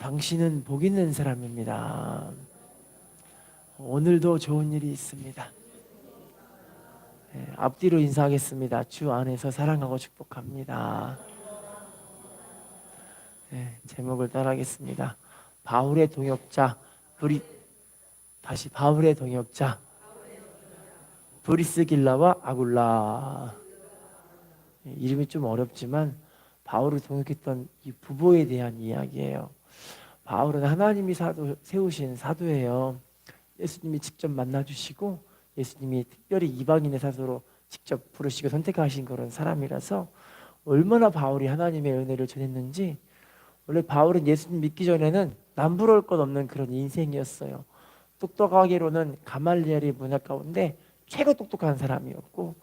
당신은 복 있는 사람입니다. 오늘도 좋은 일이 있습니다. 앞뒤로 인사하겠습니다. 주 안에서 사랑하고 축복합니다. 제목을 따라하겠습니다. 바울의 동역자 바울의 동역자 브리스길라와 아굴라. 이름이 좀 어렵지만 바울을 동역했던 이 부부에 대한 이야기예요. 바울은 하나님이 세우신 사도예요. 예수님이 직접 만나주시고 예수님이 특별히 이방인의 사도로 직접 부르시고 선택하신 그런 사람이라서 얼마나 바울이 하나님의 은혜를 전했는지. 원래 바울은 예수님 믿기 전에는 남부러울 것 없는 그런 인생이었어요. 똑똑하기로는 가말리엘의 문화 가운데 최고 똑똑한 사람이었고,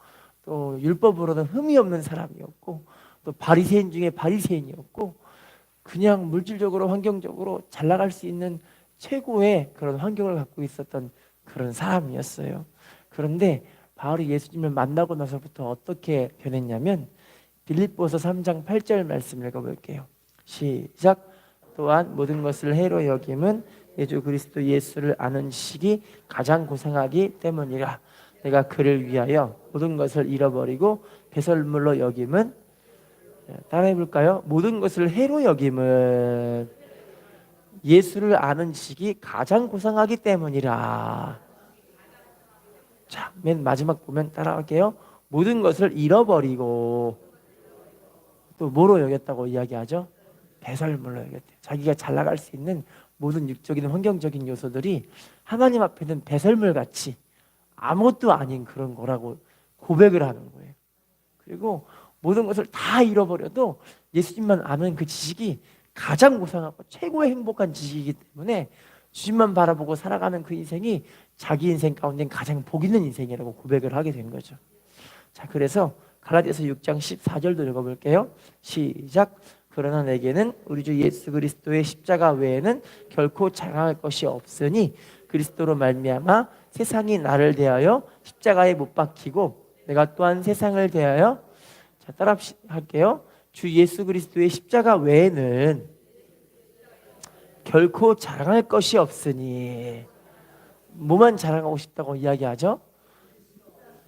또 율법으로는 흠이 없는 사람이었고, 또 바리새인 중에 바리새인이었고, 그냥 물질적으로 환경적으로 잘 나갈 수 있는 최고의 그런 환경을 갖고 있었던 그런 사람이었어요. 그런데 바울이 예수님을 만나고 나서부터 어떻게 변했냐면 빌립보서 3장 8절 말씀 읽어볼게요. 시작. 또한 모든 것을 해로 여김은 예수 그리스도 예수를 아는 지식이 가장 고상하기 때문이라. 내가 그를 위하여 모든 것을 잃어버리고 배설물로 여김은, 따라해볼까요? 모든 것을 해로 여김은 예수를 아는 지식이 가장 고상하기 때문이라. 자, 맨 마지막 보면 따라할게요. 모든 것을 잃어버리고 또 뭐로 여겼다고 이야기하죠? 배설물로 여겼대요. 자기가 잘 나갈 수 있는 모든 육적인 환경적인 요소들이 하나님 앞에는 배설물같이 아무것도 아닌 그런 거라고 고백을 하는 거예요. 그리고 모든 것을 다 잃어버려도 예수님만 아는 그 지식이 가장 고상하고 최고의 행복한 지식이기 때문에 주님만 바라보고 살아가는 그 인생이 자기 인생 가운데 가장 복 있는 인생이라고 고백을 하게 된 거죠. 자, 그래서 갈라디아서 6장 14절도 읽어볼게요. 시작. 그러나 내게는 우리 주 예수 그리스도의 십자가 외에는 결코 자랑할 것이 없으니 그리스도로 말미암아 세상이 나를 대하여 십자가에 못 박히고 내가 또한 세상을 대하여, 자, 따라 할게요. 주 예수 그리스도의 십자가 외에는 결코 자랑할 것이 없으니. 뭐만 자랑하고 싶다고 이야기하죠?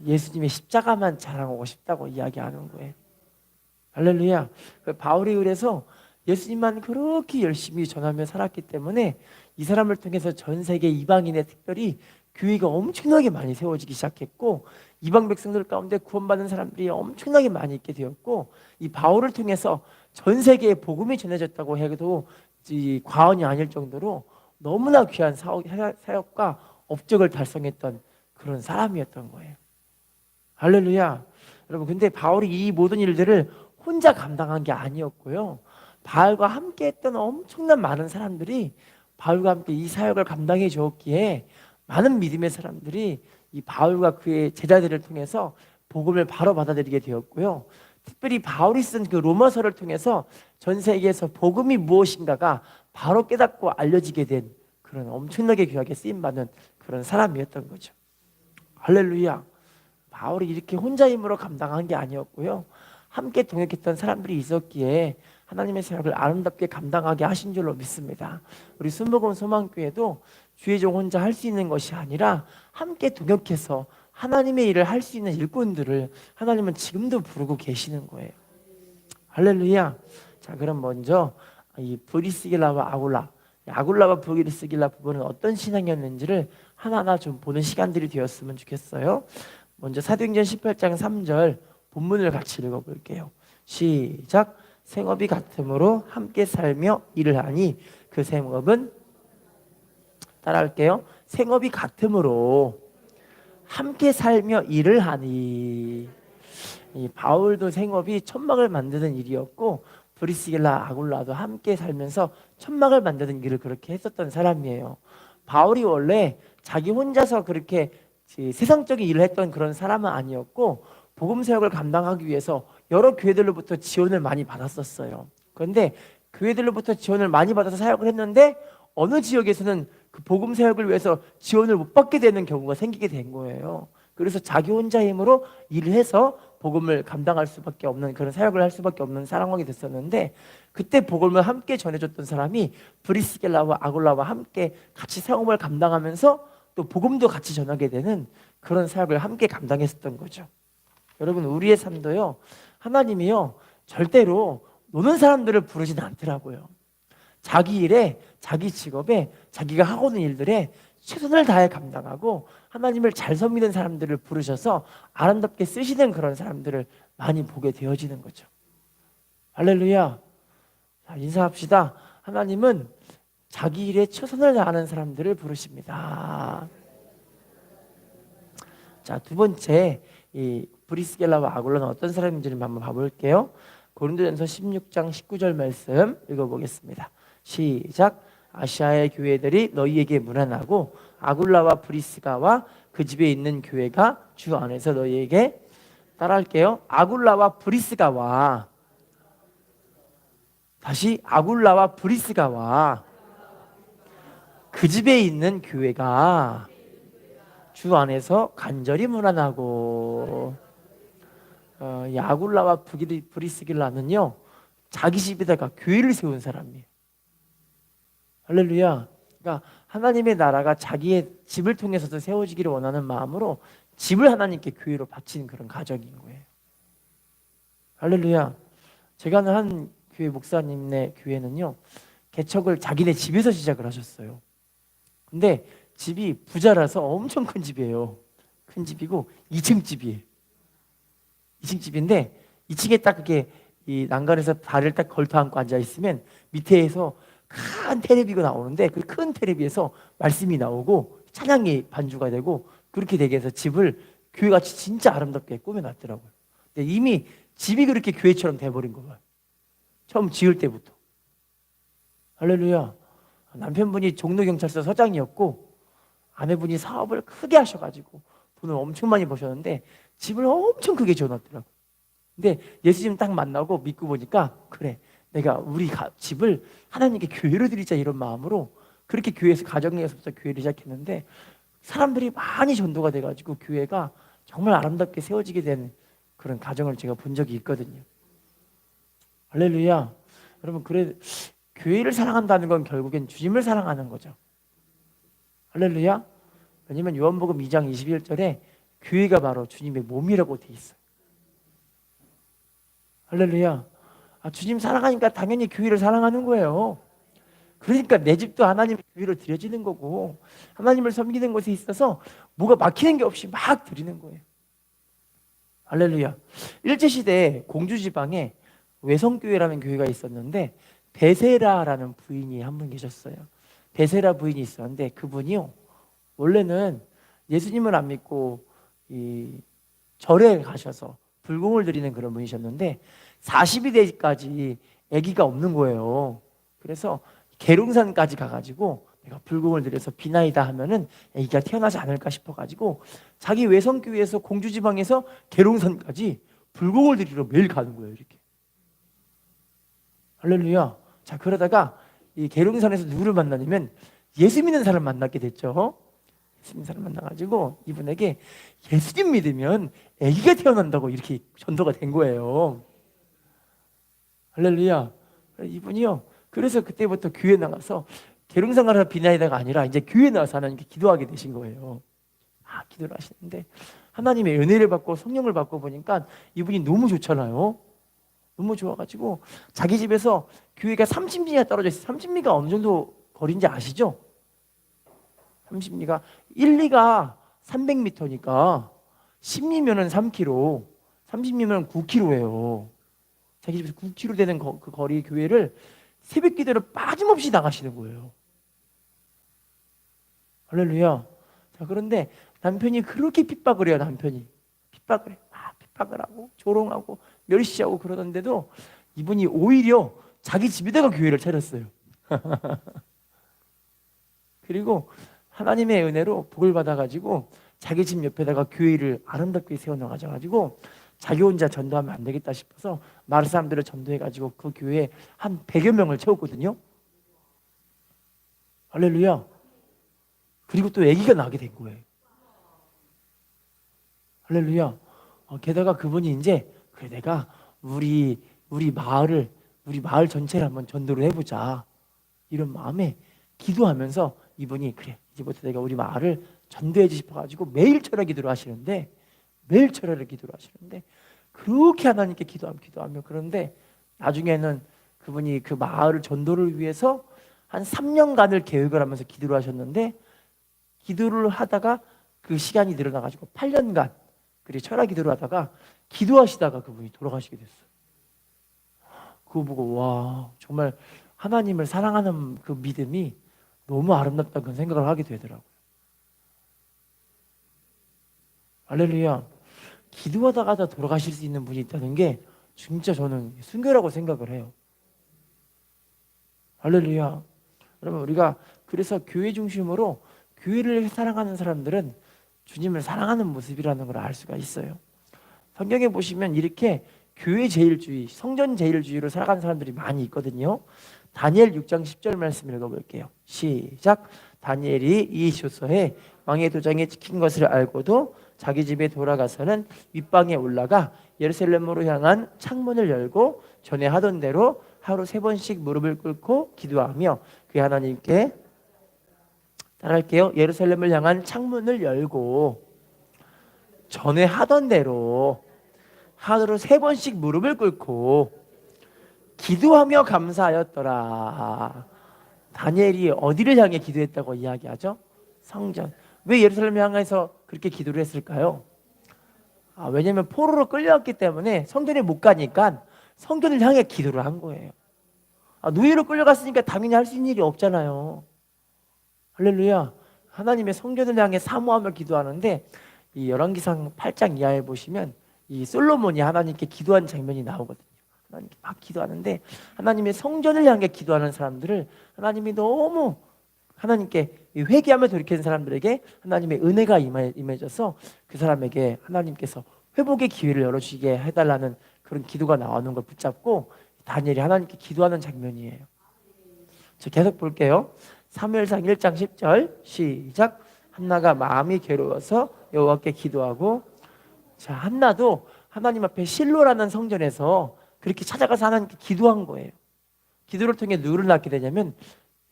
예수님의 십자가만 자랑하고 싶다고 이야기하는 거예요. 할렐루야. 바울이 그래서 예수님만 그렇게 열심히 전하며 살았기 때문에 이 사람을 통해서 전 세계 이방인의 특별히 교회가 엄청나게 많이 세워지기 시작했고, 이방 백성들 가운데 구원받는 사람들이 엄청나게 많이 있게 되었고, 이 바울을 통해서 전 세계에 복음이 전해졌다고 해도 과언이 아닐 정도로 너무나 귀한 사역과 업적을 달성했던 그런 사람이었던 거예요. 할렐루야. 여러분, 근데 바울이 이 모든 일들을 혼자 감당한 게 아니었고요. 바울과 함께 했던 엄청난 많은 사람들이 바울과 함께 이 사역을 감당해 주었기에 많은 믿음의 사람들이 이 바울과 그의 제자들을 통해서 복음을 바로 받아들이게 되었고요. 특별히 바울이 쓴 그 로마서를 통해서 전 세계에서 복음이 무엇인가가 바로 깨닫고 알려지게 된 그런 엄청나게 귀하게 쓰임받는 그런 사람이었던 거죠. 할렐루야. 바울이 이렇게 혼자 힘으로 감당한 게 아니었고요. 함께 동역했던 사람들이 있었기에 하나님의 사역을 아름답게 감당하게 하신 줄로 믿습니다. 우리 순복음 소망교회도 주의종 혼자 할 수 있는 것이 아니라 함께 동역해서 하나님의 일을 할 수 있는 일꾼들을 하나님은 지금도 부르고 계시는 거예요. 할렐루야. 자, 그럼 먼저 이 브리스길라와 아굴라와 브리스길라 부부는 어떤 신앙이었는지를 하나하나 좀 보는 시간들이 되었으면 좋겠어요. 먼저 사도행전 18장 3절 본문을 같이 읽어볼게요. 시작. 생업이 같으므로 함께 살며 일을 하니 그 생업은, 따라할게요. 생업이 같으므로 함께 살며 일을 하니. 이 바울도 생업이 천막을 만드는 일이었고 브리스길라 아굴라도 함께 살면서 천막을 만드는 일을 그렇게 했었던 사람이에요. 바울이 원래 자기 혼자서 그렇게 세상적인 일을 했던 그런 사람은 아니었고 복음 사역을 감당하기 위해서 여러 교회들로부터 지원을 많이 받았었어요. 그런데 교회들로부터 지원을 많이 받아서 사역을 했는데 어느 지역에서는 그 복음 사역을 위해서 지원을 못 받게 되는 경우가 생기게 된 거예요. 그래서 자기 혼자 힘으로 일을 해서 복음을 감당할 수밖에 없는 그런 사역을 할 수밖에 없는 상황이 됐었는데, 그때 복음을 함께 전해줬던 사람이 브리스길라와 아굴라와 함께 같이 사역을 감당하면서 또 복음도 같이 전하게 되는 그런 사역을 함께 감당했었던 거죠. 여러분, 우리의 삶도요, 하나님이요 절대로 노는 사람들을 부르지는 않더라고요. 자기 일에, 자기 직업에, 자기가 하고 있는 일들에 최선을 다해 감당하고 하나님을 잘 섬기는 사람들을 부르셔서 아름답게 쓰시는 그런 사람들을 많이 보게 되어지는 거죠. 할렐루야. 자, 인사합시다. 하나님은 자기 일에 최선을 다하는 사람들을 부르십니다. 자, 두 번째, 이 브리스길라와 아굴라는 어떤 사람인지를 한번 봐볼게요. 고린도전서 16장 19절 말씀 읽어보겠습니다. 시작. 아시아의 교회들이 너희에게 문안하고 아굴라와 브리스가와 그 집에 있는 교회가 주 안에서 너희에게, 따라할게요. 아굴라와 브리스가와, 다시 아굴라와 브리스가와 그 집에 있는 교회가 주 안에서 간절히 문안하고. 이 아굴라와 브리스길라는요 자기 집에다가 교회를 세운 사람이에요. 할렐루야. 그러니까 하나님의 나라가 자기의 집을 통해서도 세워지기를 원하는 마음으로 집을 하나님께 교회로 바친 그런 가정인 거예요. 할렐루야. 제가 아는 한 교회 목사님네 교회는요 개척을 자기네 집에서 시작을 하셨어요. 근데 집이 부자라서 엄청 큰 집이에요. 큰 집이고 2층 집이에요. 2층 집인데 2층에 딱 그게 이 난간에서 발을 딱 걸터 앉고 앉아 있으면 밑에서 큰 테레비가 나오는데 그 큰 테레비에서 말씀이 나오고 찬양이 반주가 되고 그렇게 되게 해서 집을 교회같이 진짜 아름답게 꾸며놨더라고요. 근데 이미 집이 그렇게 교회처럼 돼버린 거예요. 처음 지을 때부터. 할렐루야. 남편분이 종로경찰서 서장이었고 아내분이 사업을 크게 하셔가지고 돈을 엄청 많이 버셨는데 집을 엄청 크게 지어놨더라고요. 근데 예수님 딱 만나고 믿고 보니까 그래, 내가 우리 집을 하나님께 교회로 드리자 이런 마음으로 그렇게 교회에서 가정에서부터 교회를 시작했는데 사람들이 많이 전도가 돼가지고 교회가 정말 아름답게 세워지게 된 그런 가정을 제가 본 적이 있거든요. 할렐루야. 여러분, 그래 교회를 사랑한다는 건 결국엔 주님을 사랑하는 거죠. 할렐루야. 왜냐면 요한복음 2장 21절에 교회가 바로 주님의 몸이라고 돼 있어요. 할렐루야. 주님 사랑하니까 당연히 교회를 사랑하는 거예요. 그러니까 내 집도 하나님의 교회로 드려지는 거고 하나님을 섬기는 것에 있어서 뭐가 막히는 게 없이 막 드리는 거예요. 할렐루야. 일제시대에 공주지방에 외성교회라는 교회가 있었는데 베세라라는 부인이 한 분 계셨어요. 베세라 부인이 있었는데 그분이요 원래는 예수님을 안 믿고 이 절에 가셔서 불공을 드리는 그런 분이셨는데 40이 되기까지 아기가 없는 거예요. 그래서 계룡산까지 가가지고 내가 불공을 드려서 비나이다 하면은 아기가 태어나지 않을까 싶어가지고 자기 외성교회에서 공주지방에서 계룡산까지 불공을 드리러 매일 가는 거예요. 이렇게. 할렐루야. 자, 그러다가 이 계룡산에서 누구를 만나냐면 예수 믿는 사람 만나게 됐죠. 예수 믿는 사람 만나가지고 이분에게 예수님 믿으면 아기가 태어난다고 이렇게 전도가 된 거예요. 할렐루야. 이분이요 그래서 그때부터 교회 나가서 계룡산 가서 비나이다가 아니라 이제 교회 나와서 하나님께 기도하게 되신 거예요. 기도를 하시는데 하나님의 은혜를 받고 성령을 받고 보니까 이분이 너무 좋잖아요. 너무 좋아가지고 자기 집에서 교회가 30리가 떨어져 있어요. 30리가 어느 정도 거리인지 아시죠? 30리가 1, 2가 300m니까 10리면은 3km, 30리면 9km예요. 자기 집에서 9km 되는 그 거리 교회를 새벽 기도를 빠짐없이 나가시는 거예요. 할렐루야. 자, 그런데 남편이 그렇게 핍박을 해요. 남편이 핍박을 해. 핍박을 하고 조롱하고 멸시하고 그러던데도 이분이 오히려 자기 집에다가 교회를 차렸어요. 그리고 하나님의 은혜로 복을 받아가지고 자기 집 옆에다가 교회를 아름답게 세워놔가지고 자기 혼자 전도하면 안 되겠다 싶어서 마을 사람들을 전도해가지고 그 교회에 한 100여 명을 채웠거든요. 할렐루야. 그리고 또 아기가 나게 된 거예요. 할렐루야. 게다가 그분이 이제 그래 내가 우리 마을 전체를 한번 전도를 해보자 이런 마음에 기도하면서 이분이 그래 이제부터 내가 우리 마을을 전도해 주고 싶어가지고 매일 철야 기도를 하시는데 매일 철야를 기도를 하시는데 그렇게 하나님께 기도하며 그런데 나중에는 그분이 그 마을을 전도를 위해서 한 3년간을 계획을 하면서 기도를 하셨는데 기도를 하다가 그 시간이 늘어나가지고 8년간 그리고 철야 기도를 하다가 기도하시다가 그분이 돌아가시게 됐어요. 그거 보고 와 정말 하나님을 사랑하는 그 믿음이 너무 아름답다는 그런 생각을 하게 되더라고요. 할렐루야. 기도하다가 다 돌아가실 수 있는 분이 있다는 게 진짜 저는 순교라고 생각을 해요. 할렐루야. 여러분 우리가 그래서 교회 중심으로 교회를 사랑하는 사람들은 주님을 사랑하는 모습이라는 걸 알 수가 있어요. 성경에 보시면 이렇게 교회 제일주의, 성전 제일주의로 살아가는 사람들이 많이 있거든요. 다니엘 6장 10절 말씀 읽어볼게요. 시작. 다니엘이 이 조서에 왕의 도장에 찍힌 것을 알고도 자기 집에 돌아가서는 윗방에 올라가 예루살렘으로 향한 창문을 열고 전에 하던 대로 하루 3번씩 무릎을 꿇고 기도하며 그 하나님께 따라할게요. 예루살렘을 향한 창문을 열고 전에 하던 대로 하루 3번씩 무릎을 꿇고 기도하며 감사하였더라. 다니엘이 어디를 향해 기도했다고 이야기하죠? 성전. 왜 예루살렘을 향해서 그렇게 기도를 했을까요? 왜냐하면 포로로 끌려왔기 때문에 성전에 못 가니까 성전을 향해 기도를 한 거예요. 노예로 끌려갔으니까 당연히 할 수 있는 일이 없잖아요. 할렐루야. 하나님의 성전을 향해 사모하며 기도하는데 이 열왕기상 8장 이하에 보시면 이 솔로몬이 하나님께 기도한 장면이 나오거든요. 하나님께 막 기도하는데 하나님의 성전을 향해 기도하는 사람들을 하나님이 너무 하나님께 회개하며 돌이키는 사람들에게 하나님의 은혜가 임해져서 그 사람에게 하나님께서 회복의 기회를 열어주게 해달라는 그런 기도가 나오는 걸 붙잡고 다니엘이 하나님께 기도하는 장면이에요. 자, 계속 볼게요. 사무엘상 1장 10절 시작. 한나가 마음이 괴로워서 여호와께 기도하고 자 한나도 하나님 앞에 실로라는 성전에서 그렇게 찾아가서 하나님께 기도한 거예요. 기도를 통해 누구를 낳게 되냐면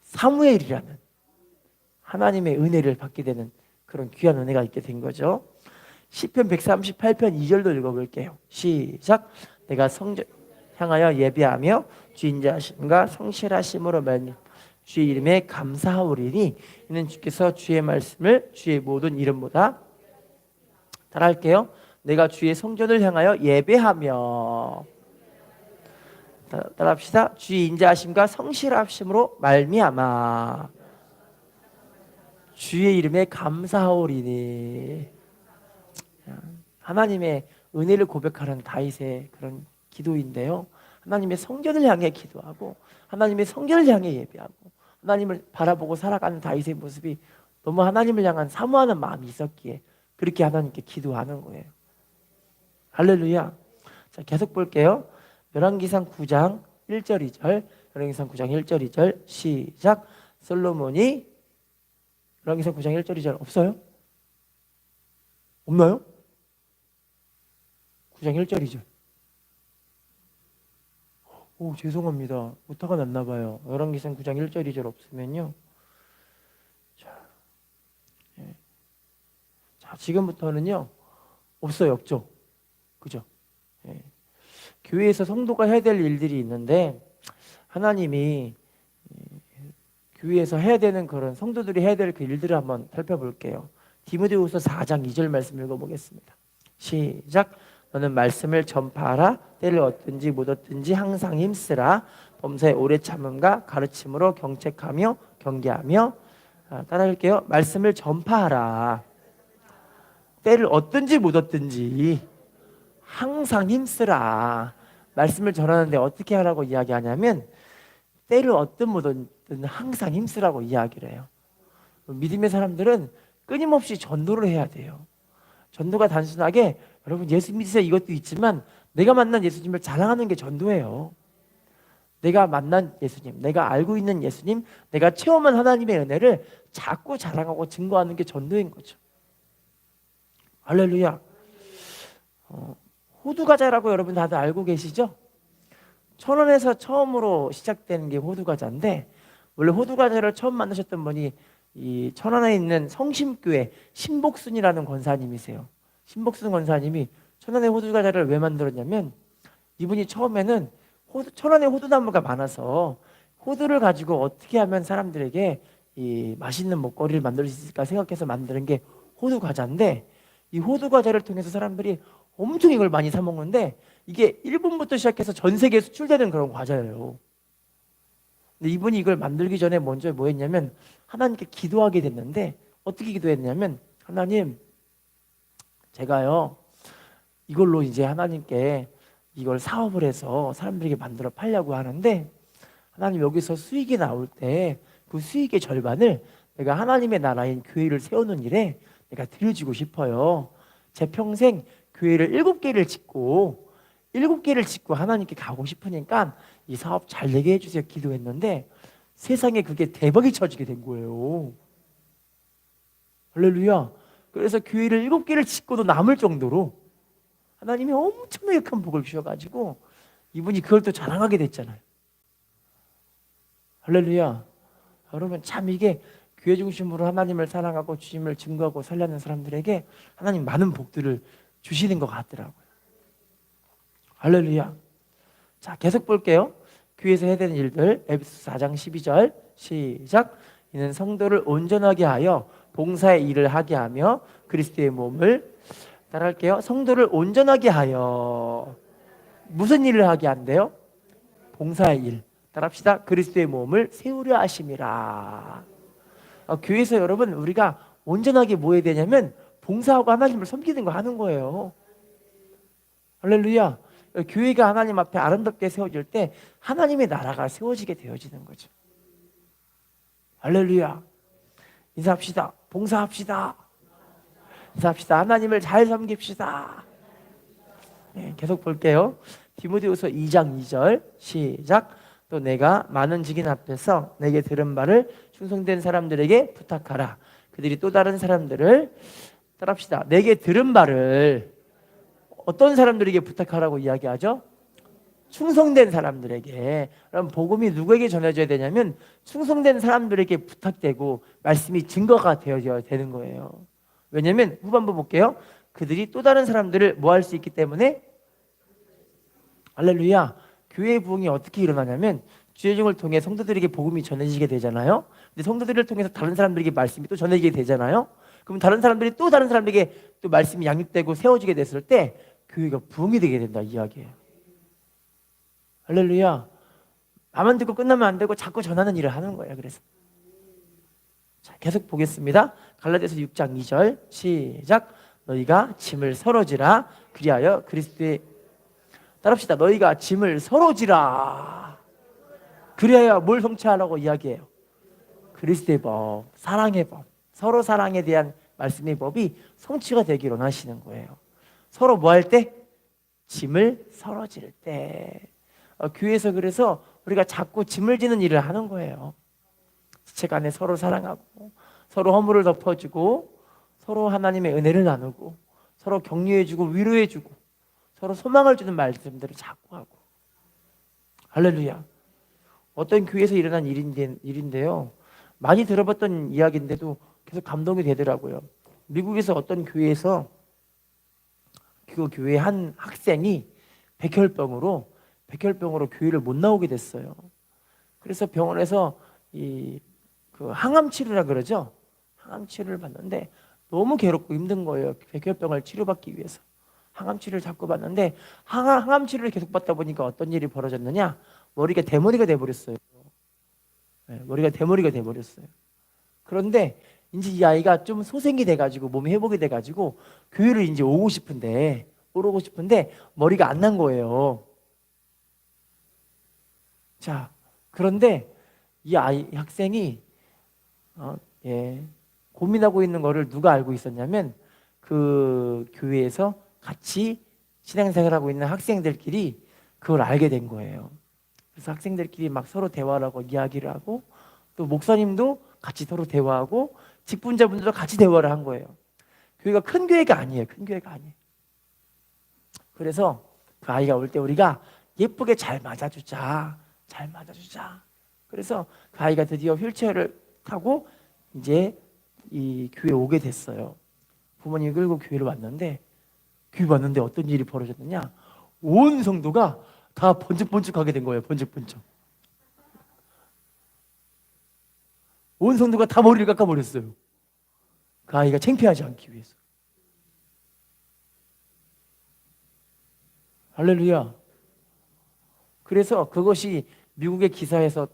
사무엘이라는 하나님의 은혜를 받게 되는 그런 귀한 은혜가 있게 된 거죠. 시편 138편 2절도 읽어볼게요. 시작. 내가 성전 향하여 예배하며 주인자하심과 성실하심으로 말미 주의 이름에 감사하오리니 이는 주께서 주의 말씀을 주의 모든 이름보다 따라할게요. 내가 주의 성전을 향하여 예배하며 따라합시다. 주의 인자하심과 성실하심으로 말미암아 주의 이름에 감사하오리니. 하나님의 은혜를 고백하는 다윗의 그런 기도인데요. 하나님의 성전을 향해 기도하고 하나님의 성전을 향해 예배하고 하나님을 바라보고 살아가는 다윗의 모습이 너무 하나님을 향한 사모하는 마음이 있었기에 그렇게 하나님께 기도하는 거예요. 할렐루야. 자, 계속 볼게요. 열왕기상 9장 1절 2절 열왕기상 9장 1절 2절 시작. 솔로몬이 열왕기상 9장 1절 2절 없어요? 없나요? 9장 1절 2절 오 죄송합니다. 오타가 났나 봐요. 열왕기상 9장 1절 2절 없으면요. 자, 지금부터는요. 없어요. 없죠. 그죠? 예. 교회에서 성도가 해야 될 일들이 있는데 하나님이 교회에서 해야 되는 그런 성도들이 해야 될 그 일들을 한번 살펴볼게요. 디모데후서 4장 2절 말씀 읽어보겠습니다. 시작. 너는 말씀을 전파하라. 때를 얻든지 못 얻든지 항상 힘쓰라. 범사에 오래 참음과 가르침으로 경책하며 경계하며 따라할게요. 말씀을 전파하라. 때를 얻든지 못 얻든지 항상 힘쓰라. 말씀을 전하는데 어떻게 하라고 이야기하냐면 때를 얻든 못 얻든 항상 힘쓰라고 이야기를 해요. 믿음의 사람들은 끊임없이 전도를 해야 돼요. 전도가 단순하게 여러분 예수 믿으세요 이것도 있지만 내가 만난 예수님을 자랑하는 게 전도예요. 내가 만난 예수님, 내가 알고 있는 예수님, 내가 체험한 하나님의 은혜를 자꾸 자랑하고 증거하는 게 전도인 거죠. 할렐루야. 호두과자라고 여러분 다들 알고 계시죠? 천원에서 처음으로 시작되는 게 호두과자인데, 원래 호두과자를 처음 만드셨던 분이 이 천안에 있는 성심교회 신복순이라는 권사님이세요. 신복순 권사님이 천안의 호두과자를 왜 만들었냐면, 이분이 처음에는 천안에 호두나무가 많아서 호두를 가지고 어떻게 하면 사람들에게 이 맛있는 먹거리를 만들 수 있을까 생각해서 만드는 게 호두과자인데, 이 호두과자를 통해서 사람들이 엄청 이걸 많이 사 먹는데, 이게 일본부터 시작해서 전 세계에 수출되는 그런 과자예요. 근데 이분이 이걸 만들기 전에 먼저 뭐 했냐면 하나님께 기도하게 됐는데, 어떻게 기도했냐면, 하나님, 제가요 이걸로 이제 하나님께 이걸 사업을 해서 사람들에게 만들어 팔려고 하는데, 하나님 여기서 수익이 나올 때 그 수익의 절반을 내가 하나님의 나라인 교회를 세우는 일에 내가 드려주고 싶어요. 제 평생 교회를 7개를 짓고 하나님께 가고 싶으니까 이 사업 잘 되게 해주세요 기도했는데, 세상에 그게 대박이 쳐지게 된 거예요. 할렐루야. 그래서 교회를 7개를 짓고도 남을 정도로 하나님이 엄청나게 큰 복을 주셔가지고 이분이 그걸 또 자랑하게 됐잖아요. 할렐루야. 여러분, 참 이게 교회 중심으로 하나님을 사랑하고 주님을 증거하고 살려는 사람들에게 하나님 많은 복들을 주시는 것 같더라고요. 할렐루야. 자, 계속 볼게요. 교회에서 해야 되는 일들, 에베소서 4장 12절 시작. 이는 성도를 온전하게 하여 봉사의 일을 하게 하며 그리스도의 몸을, 따라할게요. 성도를 온전하게 하여 무슨 일을 하게 한대요? 봉사의 일. 따라합시다. 그리스도의 몸을 세우려 하심이라. 교회에서 여러분, 우리가 온전하게 뭐 해야 되냐면 봉사하고 하나님을 섬기는 거 하는 거예요. 할렐루야. 교회가 하나님 앞에 아름답게 세워질 때 하나님의 나라가 세워지게 되어지는 거죠. 할렐루야. 인사합시다. 봉사합시다. 인사합시다. 하나님을 잘 섬깁시다. 네, 계속 볼게요. 디모데후서 2장 2절 시작. 또 내가 많은 증인 앞에서 내게 들은 말을 충성된 사람들에게 부탁하라. 그들이 또 다른 사람들을, 따라합시다. 내게 들은 말을 어떤 사람들에게 부탁하라고 이야기하죠? 충성된 사람들에게. 그럼 복음이 누구에게 전해져야 되냐면 충성된 사람들에게 부탁되고 말씀이 증거가 되어져야 되는 거예요. 왜냐하면 후반부 볼게요. 그들이 또 다른 사람들을 뭐 할 수 있기 때문에. 할렐루야. 교회의 부흥이 어떻게 일어나냐면 주의 종을 통해 성도들에게 복음이 전해지게 되잖아요. 근데 성도들을 통해서 다른 사람들에게 말씀이 또 전해지게 되잖아요. 그럼 다른 사람들이 또 다른 사람들에게 또 말씀이 양육되고 세워지게 됐을 때 교회가 부흥이 되게 된다 이야기예요. 할렐루야. 나만 듣고 끝나면 안 되고 자꾸 전하는 일을 하는 거예요. 그래서 자, 계속 보겠습니다. 갈라디아서 6장 2절 시작. 너희가 짐을 서로 지라. 그리하여 그리스도의, 따라합시다. 너희가 짐을 서로 지라. 그래야 뭘 성취하라고 이야기해요? 그리스도의 법, 사랑의 법, 서로 사랑에 대한 말씀의 법이 성취가 되기를 원하시는 거예요. 서로 뭐 할 때? 짐을 서로 질 때. 교회에서 그래서 우리가 자꾸 짐을 지는 일을 하는 거예요. 지체 간에 서로 사랑하고 서로 허물을 덮어주고 서로 하나님의 은혜를 나누고 서로 격려해주고 위로해주고 서로 소망을 주는 말씀들을 자꾸 하고. 할렐루야. 어떤 교회에서 일어난 일인데요, 많이 들어봤던 이야기인데도 계속 감동이 되더라고요. 미국에서 어떤 교회에서 그 교회 한 학생이 백혈병으로 교회를 못 나오게 됐어요. 그래서 병원에서 그 항암 치료라 그러죠. 항암 치료를 받는데 너무 괴롭고 힘든 거예요. 백혈병을 치료받기 위해서 항암 치료를 자꾸 받는데, 항암 치료를 계속 받다 보니까 어떤 일이 벌어졌느냐? 머리가 대머리가 돼버렸어요. 네, 머리가 대머리가 돼버렸어요. 그런데 이제 이 아이가 좀 소생이 돼가지고 몸이 회복이 돼가지고 교회를 이제 오고 싶은데 머리가 안 난 거예요. 자, 그런데 이 학생이 고민하고 있는 거를 누가 알고 있었냐면 그 교회에서 같이 신앙생활하고 있는 학생들끼리 그걸 알게 된 거예요. 그래서 학생들끼리 막 서로 대화를 하고 이야기를 하고, 또 목사님도 같이 서로 대화하고 직분자분들도 같이 대화를 한 거예요. 교회가 큰 교회가 아니에요. 큰 교회가 아니에요. 그래서 그 아이가 올 때 우리가 예쁘게 잘 맞아주자. 잘 맞아주자. 그래서 그 아이가 드디어 휠체어를 타고 이제 이 교회에 오게 됐어요. 부모님이 끌고 교회를 왔는데, 교회 왔는데 어떤 일이 벌어졌느냐, 온 성도가 다 번쩍번쩍하게 된 거예요. 번쩍번쩍. 온 성도가 다 머리를 깎아버렸어요. 그 아이가 창피하지 않기 위해서. 할렐루야. 그래서 그것이 미국의 기사에서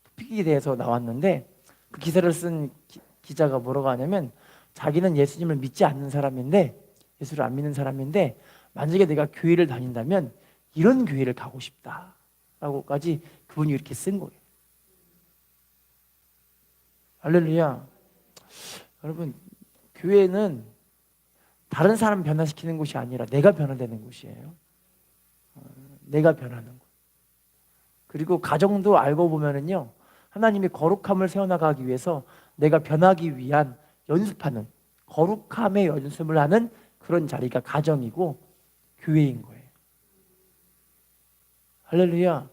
토픽이 돼서 나왔는데, 그 기사를 쓴 기자가 뭐라고 하냐면, 자기는 예수님을 믿지 않는 사람인데, 예수를 안 믿는 사람인데, 만약에 내가 교회를 다닌다면 이런 교회를 가고 싶다 라고까지 그분이 이렇게 쓴 거예요. 할렐루야. 여러분, 교회는 다른 사람 변화시키는 곳이 아니라 내가 변화되는 곳이에요. 내가 변하는 곳. 그리고 가정도 알고 보면은요, 하나님이 거룩함을 세워나가기 위해서 내가 변하기 위한 연습하는, 거룩함의 연습을 하는 그런 자리가 가정이고 교회인 거예요. 할렐루야.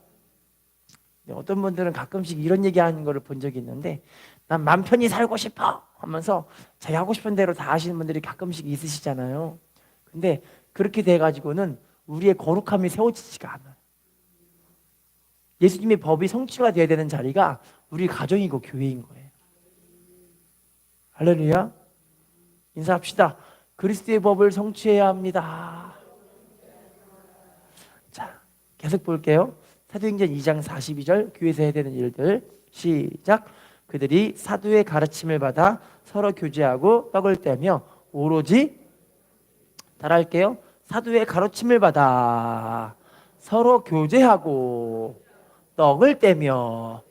어떤 분들은 가끔씩 이런 얘기하는 거를 본 적이 있는데, 난 맘 편히 살고 싶어 하면서 자기 하고 싶은 대로 다 하시는 분들이 가끔씩 있으시잖아요. 근데 그렇게 돼가지고는 우리의 거룩함이 세워지지가 않아요. 예수님의 법이 성취가 돼야 되는 자리가 우리 가정이고 교회인 거예요. 할렐루야. 인사합시다. 그리스도의 법을 성취해야 합니다. 자, 계속 볼게요. 사도행전 2장 42절, 교회에서 해야 되는 일들. 시작. 그들이 사도의 가르침을 받아 서로 교제하고 떡을 떼며 오로지, 따라할게요. 사도의 가르침을 받아 서로 교제하고 떡을 떼며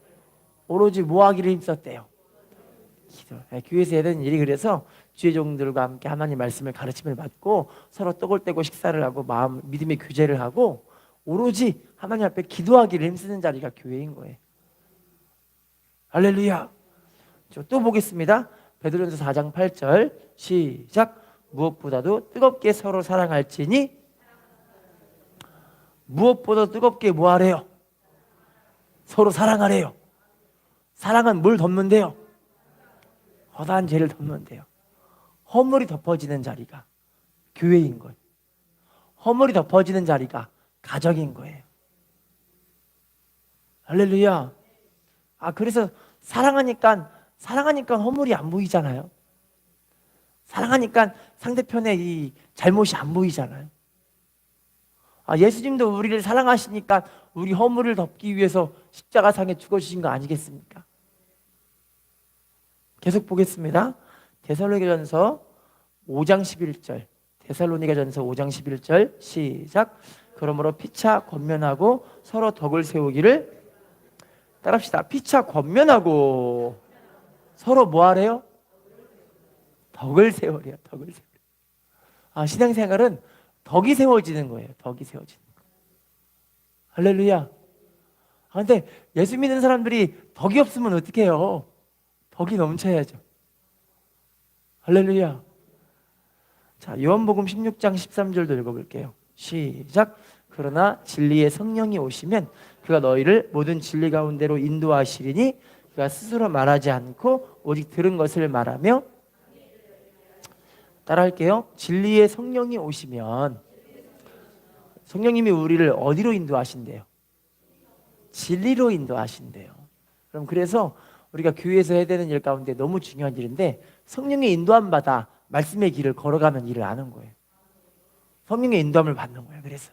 오로지 뭐 하기를 힘썼대요? 기도. 교회에서 해야 되는 일이, 그래서 주의 종들과 함께 하나님 말씀을 가르침을 받고 서로 떡을 떼고 식사를 하고 마음 믿음의 교제를 하고 오로지 하나님 앞에 기도하기를 힘쓰는 자리가 교회인 거예요. 할렐루야. 또 보겠습니다. 베드로전서 4장 8절 시작. 무엇보다도 뜨겁게 서로 사랑할지니, 무엇보다 뜨겁게 뭐 하래요? 서로 사랑하래요. 사랑은 뭘 덮는데요? 허다한 죄를 덮는데요. 허물이 덮어지는 자리가 교회인 거예요. 허물이 덮어지는 자리가 가정인 거예요. 할렐루야. 그래서 사랑하니까 허물이 안 보이잖아요. 사랑하니까 상대편의 이 잘못이 안 보이잖아요. 예수님도 우리를 사랑하시니까 우리 허물을 덮기 위해서 십자가상에 죽어주신 거 아니겠습니까? 계속 보겠습니다. 데살로니가전서 5장 11절. 데살로니가전서 5장 11절 시작. 그러므로 피차 권면하고 서로 덕을 세우기를, 따라합시다. 피차 권면하고 서로 뭐 하래요? 덕을 세우래요. 덕을 세우래요. 신앙생활은 덕이 세워지는 거예요. 덕이 세워지는 거. 할렐루야. 근데 예수 믿는 사람들이 덕이 없으면 어떻게 해요? 덕이 넘쳐야죠. 할렐루야. 자, 요한복음 16장 13절도 읽어볼게요. 시작. 그러나 진리의 성령이 오시면 그가 너희를 모든 진리 가운데로 인도하시리니 그가 스스로 말하지 않고 오직 들은 것을 말하며, 따라할게요. 진리의 성령이 오시면, 성령님이 우리를 어디로 인도하신대요? 진리로 인도하신대요. 그럼 그래서 우리가 교회에서 해야 되는 일 가운데 너무 중요한 일인데, 성령의 인도함 받아 말씀의 길을 걸어가는 일을 하는 거예요. 성령의 인도함을 받는 거예요. 그래서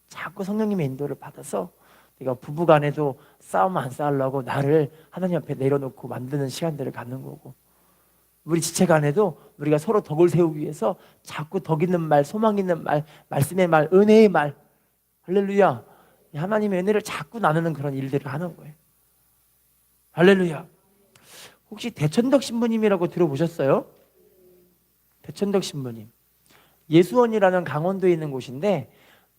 자꾸 성령님의 인도를 받아서 내가 부부간에도 싸움 안 싸우려고 나를 하나님 앞에 내려놓고 만드는 시간들을 갖는 거고, 우리 지체간에도 우리가 서로 덕을 세우기 위해서 자꾸 덕 있는 말, 소망 있는 말, 말씀의 말, 은혜의 말, 할렐루야, 하나님의 은혜를 자꾸 나누는 그런 일들을 하는 거예요. 할렐루야. 혹시 대천덕 신부님이라고 들어보셨어요? 대천덕 신부님, 예수원이라는 강원도에 있는 곳인데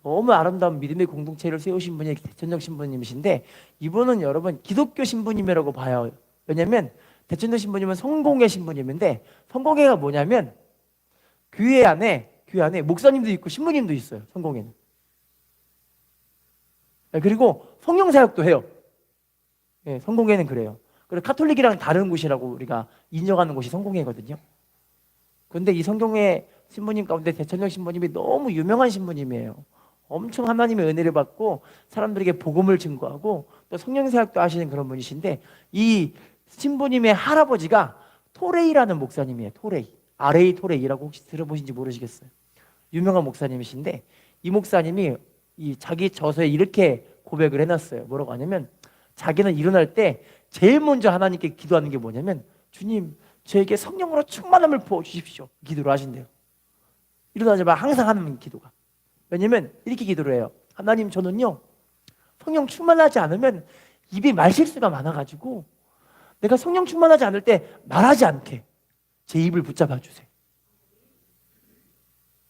너무 아름다운 믿음의 공동체를 세우신 분이 대천덕 신부님이신데, 이분은 여러분 기독교 신부님이라고 봐요. 왜냐하면 대천덕 신부님은 성공회 신부님인데, 성공회가 뭐냐면 교회 안에 목사님도 있고 신부님도 있어요. 성공회는 그리고 성령 사역도 해요. 성공회는 그래요. 그리고 카톨릭이랑 다른 곳이라고 우리가 인정하는 곳이 성공회거든요. 그런데 이 성공회 신부님 가운데 대천정 신부님이 너무 유명한 신부님이에요. 엄청 하나님의 은혜를 받고 사람들에게 복음을 증거하고 또 성령 사역도 하시는 그런 분이신데, 이 신부님의 할아버지가 토레이라는 목사님이에요. 토레이, RA 토레이라고 혹시 들어보신지 모르시겠어요? 유명한 목사님이신데, 이 목사님이 이 자기 저서에 이렇게 고백을 해놨어요. 뭐라고 하냐면, 자기는 일어날 때 제일 먼저 하나님께 기도하는 게 뭐냐면, 주님, 저에게 성령으로 충만함을 부어주십시오, 기도를 하신대요. 일어나자마자 항상 하는 기도가. 왜냐면 이렇게 기도를 해요. 하나님, 저는요 성령 충만하지 않으면 입에 말실수가 많아가지고 내가 성령 충만하지 않을 때 말하지 않게 제 입을 붙잡아 주세요.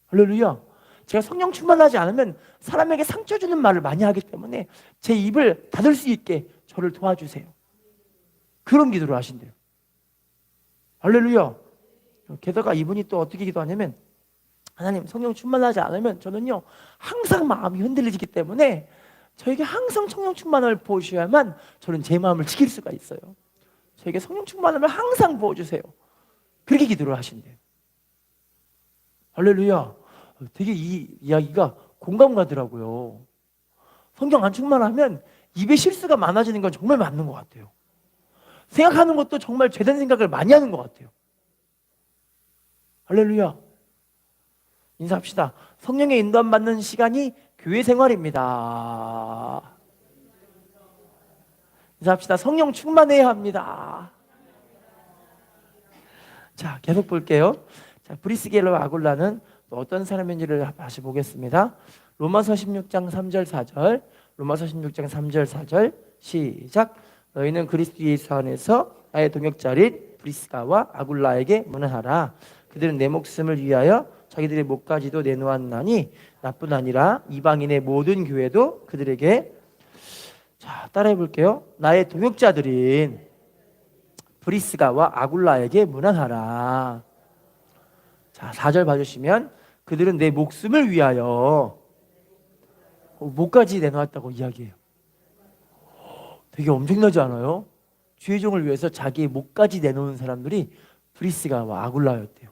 할렐루야. 제가 성령 충만하지 않으면 사람에게 상처 주는 말을 많이 하기 때문에 제 입을 닫을 수 있게 저를 도와주세요. 그런 기도를 하신대요. 할렐루야. 게다가 이분이 또 어떻게 기도하냐면, 하나님, 성령 충만하지 않으면 저는요 항상 마음이 흔들리기 때문에 저에게 항상 성령 충만을 부어주셔야만 저는 제 마음을 지킬 수가 있어요. 저에게 성령 충만함을 항상 부어주세요. 그렇게 기도를 하신대요. 할렐루야. 되게 이 이야기가 공감 가더라고요. 성령 안 충만하면 입에 실수가 많아지는 건 정말 맞는 것 같아요. 생각하는 것도 정말 죄된 생각을 많이 하는 것 같아요. 할렐루야. 인사합시다. 성령의 인도함 받는 시간이 교회 생활입니다. 인사합시다. 성령 충만해야 합니다. 자, 계속 볼게요. 자, 브리스길라와 아굴라는 또 어떤 사람인지를 다시 보겠습니다. 로마서 16장 3절 4절, 로마서 16장 3절 4절 시작. 너희는 그리스도 예수 안에서 나의 동역자린 브리스가와 아굴라에게 문안하라. 그들은 내 목숨을 위하여 자기들의 목까지도 내놓았나니 나뿐 아니라 이방인의 모든 교회도 그들에게, 자, 따라해 볼게요. 나의 동역자들인 브리스가와 아굴라에게 문안하라. 자, 4절 봐주시면, 그들은 내 목숨을 위하여 목까지 내놓았다고 이야기해요. 되게 엄청나지 않아요? 주의 종을 위해서 자기의 목까지 내놓은 사람들이 브리스가와 아굴라였대요.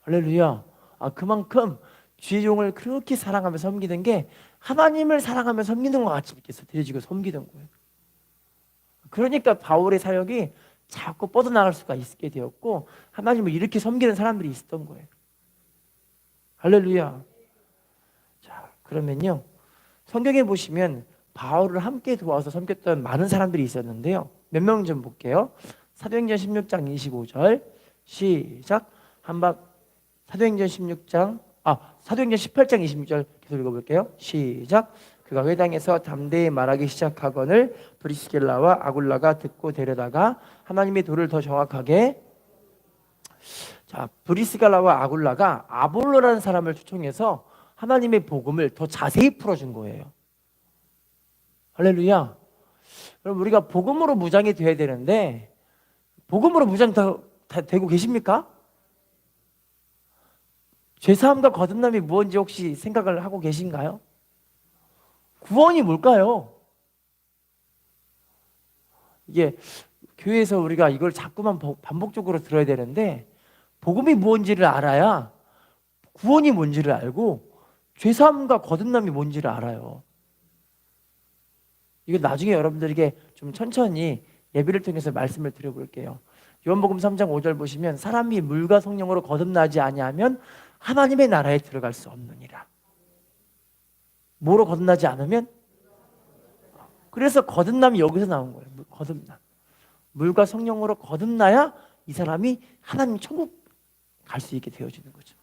할렐루야. 그만큼 주의 종을 그렇게 사랑하며 섬기는 게 하나님을 사랑하며 섬기는 것 같이 이렇게 드려지고 섬기는 거예요. 그러니까 바울의 사역이 자꾸 뻗어나갈 수가 있게 되었고 하나님을 이렇게 섬기는 사람들이 있었던 거예요. 할렐루야. 자, 그러면요, 성경에 보시면 바울을 함께 도와서 섬겼던 많은 사람들이 있었는데요, 몇 명 좀 볼게요. 사도행전 16장 25절 시작. 사도행전 18장 26절 계속 읽어볼게요. 시작. 그가 회당에서 담대히 말하기 시작하거늘 브리스길라와 아굴라가 듣고 데려다가 하나님의 도를 더 정확하게, 자, 브리스길라와 아굴라가 아볼로라는 사람을 초청해서 하나님의 복음을 더 자세히 풀어준 거예요. 할렐루야. 그럼 우리가 복음으로 무장이 되어야 되는데 복음으로 무장 다 되고 계십니까? 죄사함과 거듭남이 무엇인지 혹시 생각을 하고 계신가요? 구원이 뭘까요? 이게 교회에서 우리가 이걸 자꾸만 반복적으로 들어야 되는데, 복음이 무엇인지를 알아야 구원이 뭔지를 알고 죄사함과 거듭남이 뭔지를 알아요. 이거 나중에 여러분들에게 좀 천천히 예배를 통해서 말씀을 드려볼게요. 요한복음 3장 5절 보시면, 사람이 물과 성령으로 거듭나지 아니하면 하나님의 나라에 들어갈 수 없느니라. 뭐로 거듭나지 않으면? 그래서 거듭남이 여기서 나온 거예요. 거듭남. 물과 성령으로 거듭나야 이 사람이 하나님 천국 갈 수 있게 되어지는 거죠.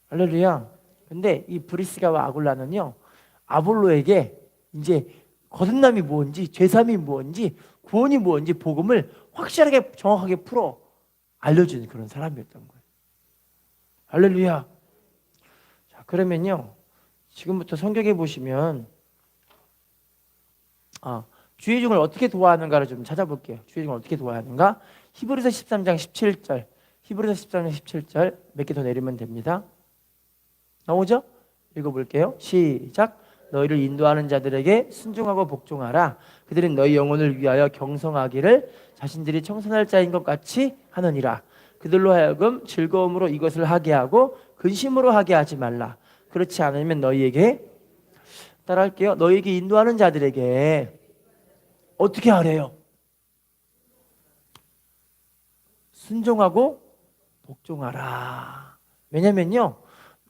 할렐루야. 근데 이 브리스가와 아굴라는요, 아볼로에게 이제 거듭남이 뭔지, 죄사함이 뭔지, 구원이 뭔지 복음을 확실하게 정확하게 풀어 알려주는 그런 사람이었던 거예요. 할렐루야. 자, 그러면요, 지금부터 성경에 보시면 주의 종을 어떻게 도와하는가를 좀 찾아볼게요. 주의 종을 어떻게 도와하는가? 히브리서 13장 17절, 히브리서 13장 17절 몇 개 더 내리면 됩니다. 나오죠? 읽어볼게요. 시작. 너희를 인도하는 자들에게 순종하고 복종하라. 그들은 너희 영혼을 위하여 경성하기를 자신들이 청선할 자인 것 같이 하느니라. 그들로 하여금 즐거움으로 이것을 하게 하고 근심으로 하게 하지 말라. 그렇지 않으면 너희에게, 따라할게요. 너희에게 인도하는 자들에게 어떻게 하래요? 순종하고 복종하라. 왜냐면요,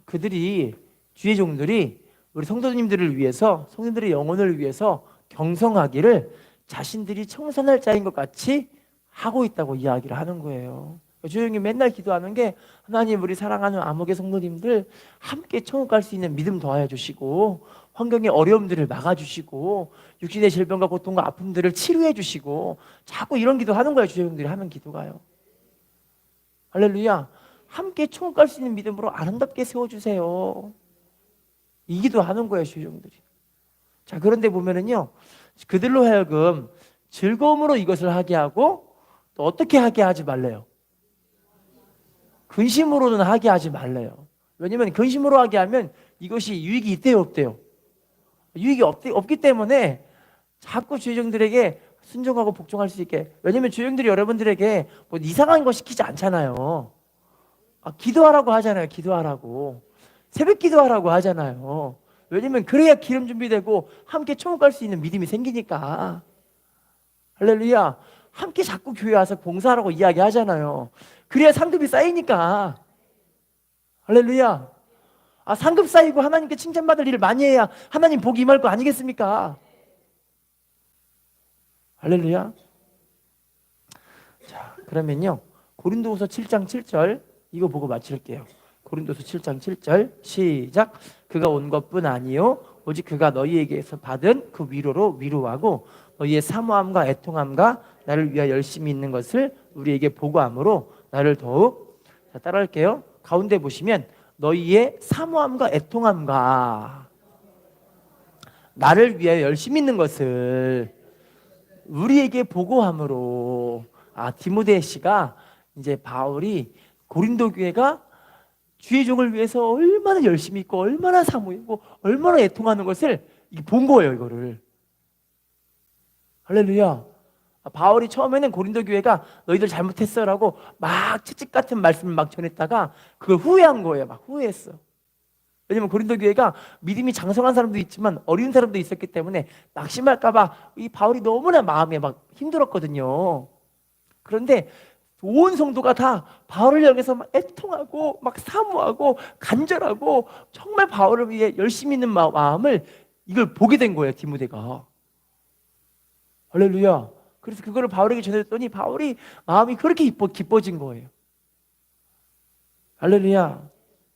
그들이, 주의 종들이 우리 성도님들을 위해서, 성도님들의 영혼을 위해서 경성하기를 자신들이 청선할 자인 것 같이 하고 있다고 이야기를 하는 거예요. 주영이 맨날 기도하는 게, 하나님 우리 사랑하는 암흑의 성도님들 함께 천국 갈 수 있는 믿음 더하여 주시고, 환경의 어려움들을 막아주시고, 육신의 질병과 고통과 아픔들을 치료해 주시고, 자꾸 이런 기도하는 거예요. 주영들이 하는 기도가요. 할렐루야. 함께 천국 갈 수 있는 믿음으로 아름답게 세워주세요. 이 기도하는 거예요, 주영들이. 자, 그런데 보면은요, 그들로 하여금 즐거움으로 이것을 하게 하고, 또 어떻게 하게 하지 말래요? 근심으로는 하게 하지 말래요. 왜냐면 근심으로 하게 하면 이것이 유익이 있대요, 없대요? 유익이 없기 때문에 자꾸 주의종들에게 순종하고 복종할 수 있게. 왜냐면 주의종들이 여러분들에게 뭐 이상한 거 시키지 않잖아요. 기도하라고 하잖아요. 기도하라고. 새벽 기도하라고 하잖아요. 왜냐면 그래야 기름 준비되고 함께 천국 갈 수 있는 믿음이 생기니까. 할렐루야. 함께 자꾸 교회 와서 봉사하라고 이야기하잖아요. 그래야 상급이 쌓이니까. 할렐루야. 상급 쌓이고 하나님께 칭찬받을 일을 많이 해야 하나님 복이 임할 거 아니겠습니까? 할렐루야. 자, 그러면요, 고린도후서 7장 7절 이거 보고 마칠게요. 고린도서 7장 7절 시작. 그가 온 것뿐 아니요 오직 그가 너희에게서 받은 그 위로로 위로하고 너희의 사모함과 애통함과 나를 위하여 열심히 있는 것을 우리에게 보고함으로 나를 더욱, 자, 따라할게요. 가운데 보시면 너희의 사모함과 애통함과 나를 위하여 열심히 있는 것을 우리에게 보고함으로. 디모데 씨가, 이제 바울이 고린도 교회가 주의 종을 위해서 얼마나 열심히 있고 얼마나 사모하고 얼마나 애통하는 것을 본 거예요, 이거를. 할렐루야. 바울이 처음에는 고린도 교회가 너희들 잘못했어라고 막 채찍 같은 말씀을 막 전했다가 그걸 후회한 거예요. 막 후회했어. 왜냐면 고린도 교회가 믿음이 장성한 사람도 있지만 어려운 사람도 있었기 때문에 낙심할까봐 이 바울이 너무나 마음에 막 힘들었거든요. 그런데 온 성도가 다 바울을 향해서 막 애통하고 막 사모하고 간절하고 정말 바울을 위해 열심히 있는 마음을 이걸 보게 된 거예요, 디모데가. 할렐루야. 그래서 그거를 바울에게 전했더니 바울이 마음이 그렇게 기뻐진 거예요. 할렐루야.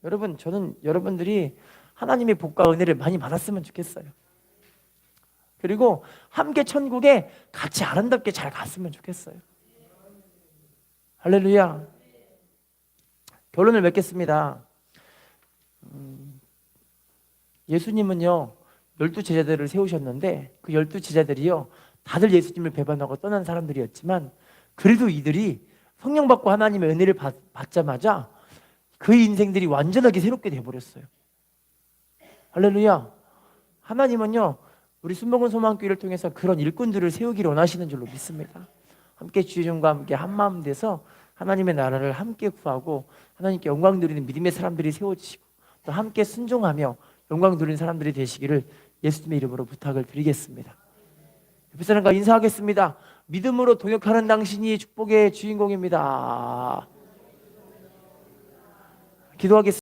여러분, 저는 여러분들이 하나님의 복과 은혜를 많이 받았으면 좋겠어요. 그리고 함께 천국에 같이 아름답게 잘 갔으면 좋겠어요. 할렐루야. 결론을 맺겠습니다. 예수님은요 12제자들을 세우셨는데 그 12제자들이요 다들 예수님을 배반하고 떠난 사람들이었지만 그래도 이들이 성령 받고 하나님의 은혜를 받자마자 그 인생들이 완전하게 새롭게 돼버렸어요. 할렐루야. 하나님은요 우리 순복음 소망교회를 통해서 그런 일꾼들을 세우기를 원하시는 줄로 믿습니다. 함께 주의 종과 함께 한마음 돼서 하나님의 나라를 함께 구하고 하나님께 영광 드리는 믿음의 사람들이 세워지시고 또 함께 순종하며 영광 드리는 사람들이 되시기를 예수님의 이름으로 부탁을 드리겠습니다. 옆에 사람과 인사하겠습니다. 믿음으로 동역하는 당신이 축복의 주인공입니다. 기도하겠습니다.